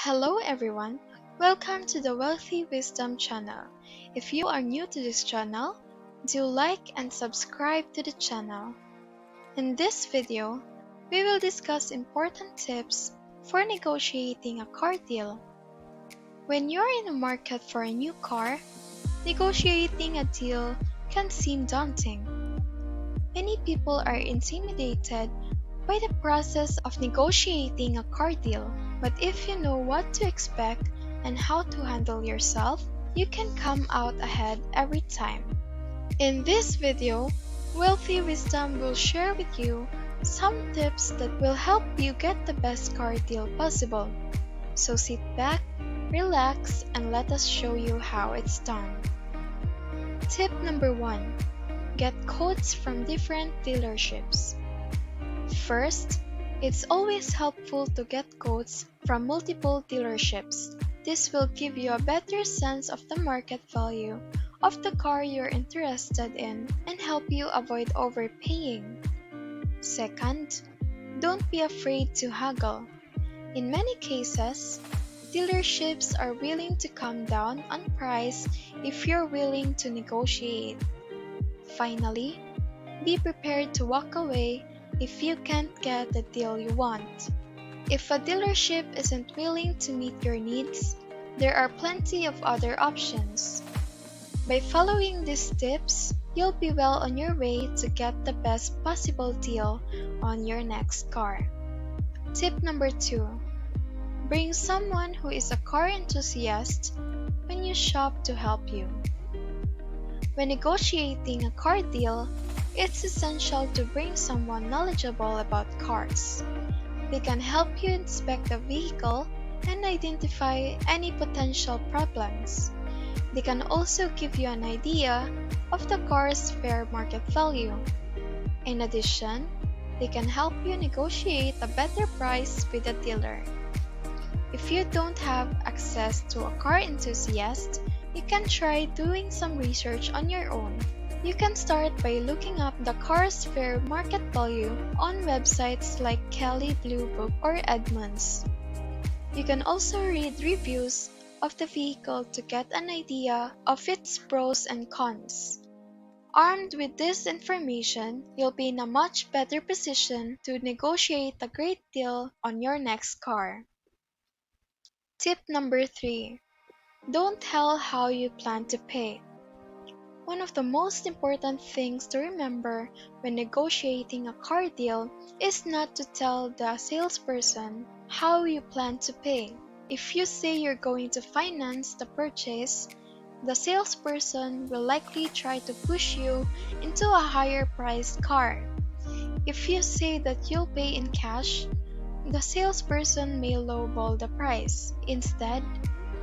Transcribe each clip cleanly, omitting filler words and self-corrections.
Hello everyone, welcome to the Wealthy Wisdom channel. If you are new to this channel, do like and subscribe to the channel. In this video, we will discuss important tips for negotiating a car deal. When you're in the market for a new car, negotiating a deal can seem daunting. Many people are intimidated by the process of negotiating a car deal, but if you know what to expect and how to handle yourself, you can come out ahead every time. In this video, Wealthy Wisdom will share with you some tips that will help you get the best car deal possible. So sit back, relax, and let us show you how it's done. Tip number 1. Get quotes from different dealerships. First, it's always helpful to get quotes from multiple dealerships. This will give you a better sense of the market value of the car you're interested in and help you avoid overpaying. Second, don't be afraid to haggle. In many cases, dealerships are willing to come down on price if you're willing to negotiate. Finally, be prepared to walk away if you can't get the deal you want. If a dealership isn't willing to meet your needs, there are plenty of other options. By following these tips, you'll be well on your way to get the best possible deal on your next car. Tip number 2. Bring someone who is a car enthusiast when you shop to help you. When negotiating a car deal, it's essential to bring someone knowledgeable about cars. They can help you inspect the vehicle and identify any potential problems. They can also give you an idea of the car's fair market value. In addition, they can help you negotiate a better price with the dealer. If you don't have access to a car enthusiast, you can try doing some research on your own. You can start by looking up the car's fair market value on websites like Kelley Blue Book or Edmunds. You can also read reviews of the vehicle to get an idea of its pros and cons. Armed with this information, you'll be in a much better position to negotiate a great deal on your next car. Tip number 3. Don't tell how you plan to pay. One of the most important things to remember when negotiating a car deal is not to tell the salesperson how you plan to pay. If you say you're going to finance the purchase, the salesperson will likely try to push you into a higher priced car. If you say that you'll pay in cash, the salesperson may lowball the price. Instead,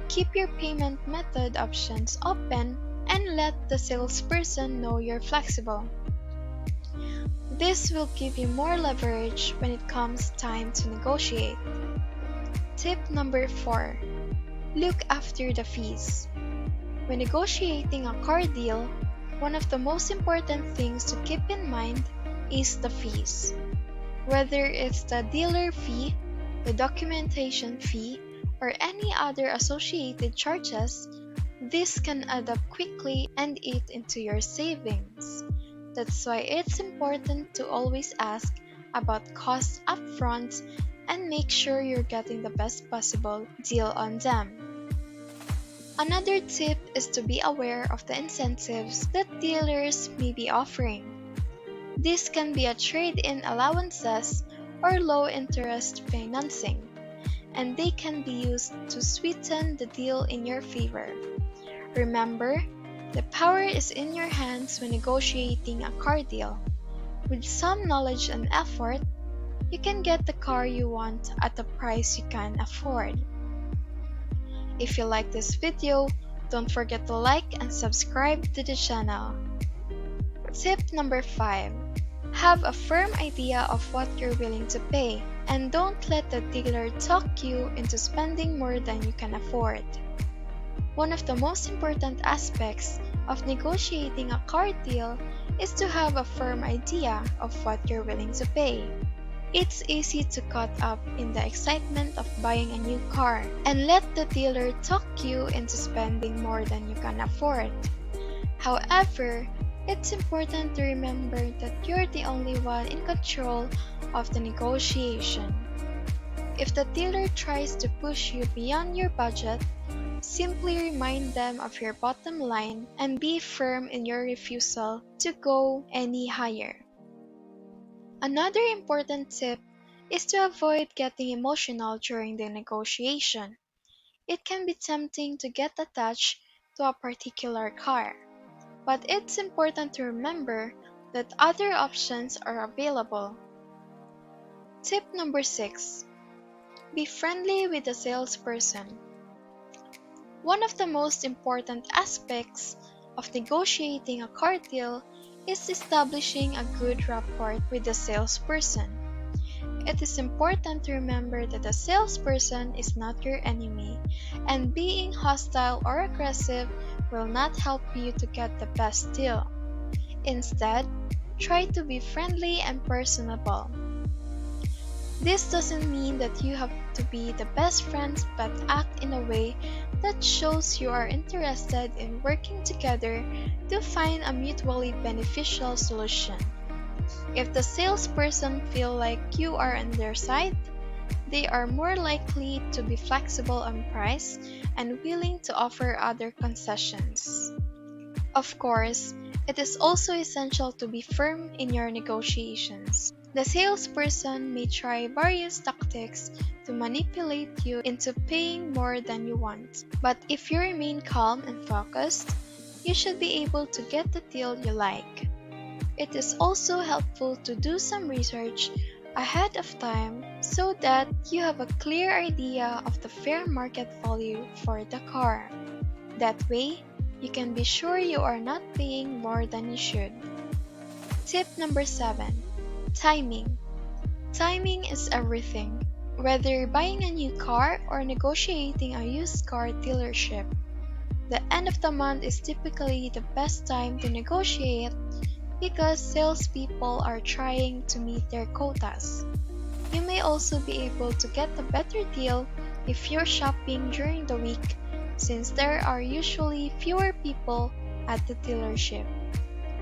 keep your payment method options open and let the salesperson know you're flexible. This will give you more leverage when it comes time to negotiate. Tip number 4. Look after the fees. When negotiating a car deal, one of the most important things to keep in mind is the fees. Whether it's the dealer fee, the documentation fee, or any other associated charges, this can add up quickly and eat into your savings. That's why it's important to always ask about costs upfront and make sure you're getting the best possible deal on them. Another tip is to be aware of the incentives that dealers may be offering. This can be a trade-in allowances or low-interest financing, and they can be used to sweeten the deal in your favor. Remember, the power is in your hands when negotiating a car deal. With some knowledge and effort, you can get the car you want at a price you can afford. If you like this video, don't forget to like and subscribe to the channel. Tip number 5. Have a firm idea of what you're willing to pay, and don't let the dealer talk you into spending more than you can afford. One of the most important aspects of negotiating a car deal is to have a firm idea of what you're willing to pay. It's easy to caught up in the excitement of buying a new car and let the dealer talk you into spending more than you can afford. However, it's important to remember that you're the only one in control of the negotiation. If the dealer tries to push you beyond your budget, simply remind them of your bottom line and be firm in your refusal to go any higher. Another important tip is to avoid getting emotional during the negotiation. It can be tempting to get attached to a particular car, but it's important to remember that other options are available. Tip number 6. Be friendly with the salesperson. One of the most important aspects of negotiating a car deal is establishing a good rapport with the salesperson. It is important to remember that the salesperson is not your enemy, and being hostile or aggressive will not help you to get the best deal. Instead, try to be friendly and personable. This doesn't mean that you have to be the best friends, but act in a way that shows you are interested in working together to find a mutually beneficial solution. If the salesperson feels like you are on their side, they are more likely to be flexible on price and willing to offer other concessions. Of course, it is also essential to be firm in your negotiations. The salesperson may try various tactics to manipulate you into paying more than you want, but if you remain calm and focused, you should be able to get the deal you like. It is also helpful to do some research ahead of time so that you have a clear idea of the fair market value for the car. That way, you can be sure you are not paying more than you should. Tip number 7. Timing. Timing is everything. Whether you're buying a new car or negotiating a used car dealership, the end of the month is typically the best time to negotiate because salespeople are trying to meet their quotas. You may also be able to get a better deal if you're shopping during the week, since there are usually fewer people at the dealership.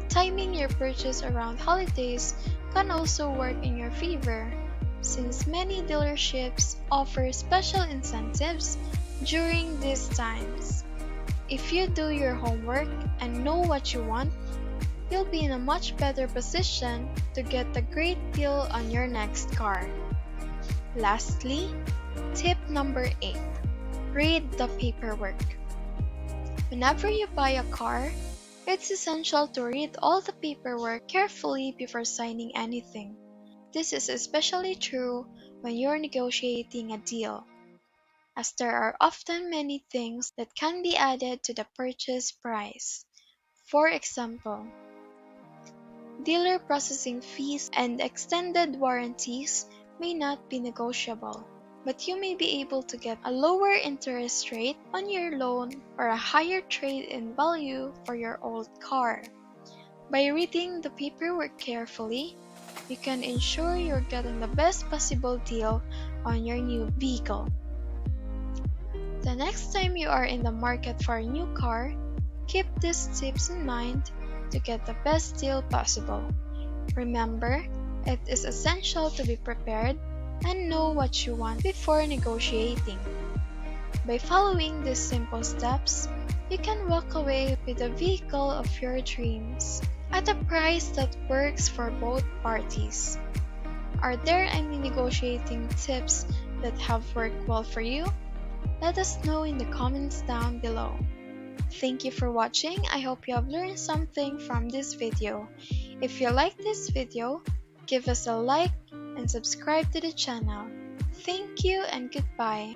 Timing your purchase around holidays can also work in your favor, since many dealerships offer special incentives during these times. If you do your homework and know what you want, you'll be in a much better position to get a great deal on your next car. Lastly, tip number 8. Read the paperwork. Whenever you buy a car, it's essential to read all the paperwork carefully before signing anything. This is especially true when you're negotiating a deal, as there are often many things that can be added to the purchase price. For example, dealer processing fees and extended warranties may not be negotiable, but you may be able to get a lower interest rate on your loan or a higher trade-in value for your old car. By reading the paperwork carefully, you can ensure you're getting the best possible deal on your new vehicle. The next time you are in the market for a new car, keep these tips in mind to get the best deal possible. Remember, it is essential to be prepared and know what you want before negotiating. By following these simple steps, you can walk away with a vehicle of your dreams at a price that works for both parties. Are there any negotiating tips that have worked well for you? Let us know in the comments down below. Thank you for watching. I hope you have learned something from this video. If you like this video, give us a like and subscribe to the channel. Thank you and goodbye.